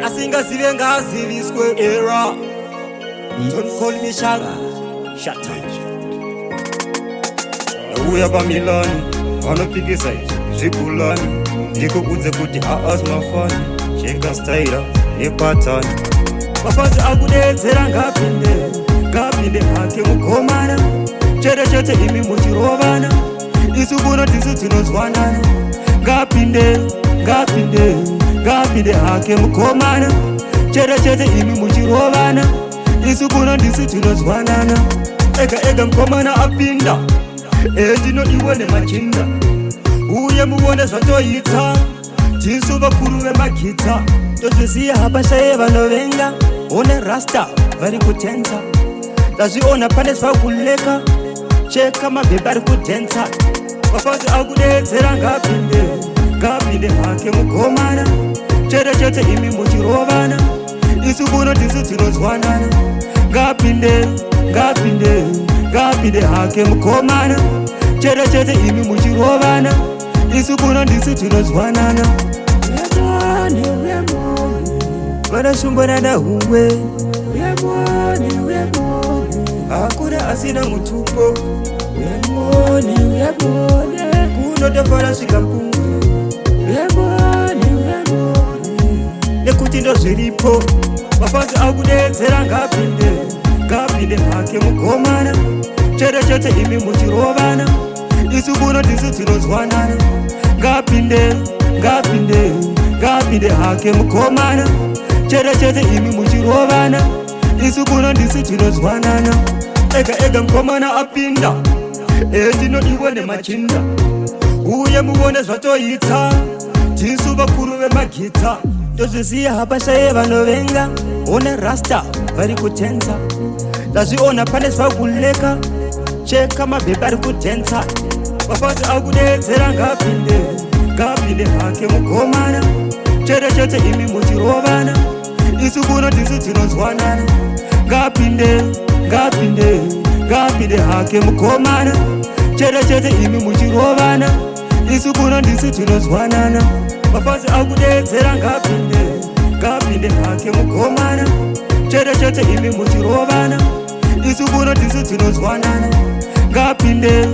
asingazive ngaziviswe era. Don't call me Shala. Shut up. Uya Bamilani, vanopikisa zvibulani, ndikubudze kuti haas mafani, cheka staira nepatani. Mafanzi akudedzera ngapinde hake mukomana, chete imi muchirovana, isu kuno tisu tinozwanana. Ngapinde hake mukomana, chete imi muchirovana, isu kuno tisu tinozwanana. Ega mukomana apinda, ndinodiwe nemachinda, uye muone zvatoita, tisu vakuru vemagita, tozviziya hapashaye vanovenga, one rasta vari kutenza, tazviona pane zvakuleka, cheka mabhebha ari kudenza. Mafanzi akudedzera ngapinde hake mukomana, chete imi muchirovana, isu kuno tisu tinozwanana. Ngapinde hake mukomana, chete imi muchirovana, isu kuno tisu tinozwanana. Vanashumbanana huwe, hakuna asina mutupo, kunotofara svika mpungwe, nekuti ndo zviripo. Mafanzi akudedzera ngapinde hake mukomana, chete imi muchirovana, isu kuno tisu tinozwanana. Ngapinde hake mukomana, chete imi muchirovana, isu kuno tisu tinozwanana. Ega mukomana apinda, ndinodiwe nemachinda, uye muone zvatoita, tisu vakuru vemagita, tozviziya hapashaye vanovenga, one rasta vari kutenza, tazviona pane zvakuleka, cheka mabhebha ari kudenza. Mafanzi akudedzera ngapinde hake mukomana, chete imi muchirovana, isu kuno tisu tinozwanana. Ngapinde hake mukomana, chete imi muchirovana, isu kuno tisu tinozwanana. Mafanzi akudedzera ngapinde hake mukomana, chete imi muchirovana, isu kuno tisu tinozwanana. Ngapinde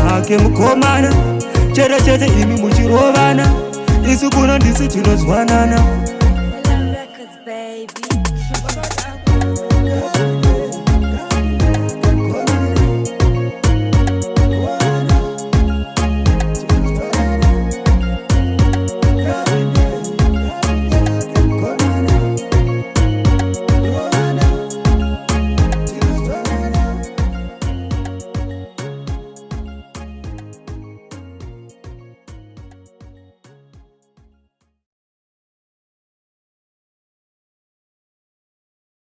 hake mukomana, chete imi muchirovana, isu kuno tisu tinozwanana.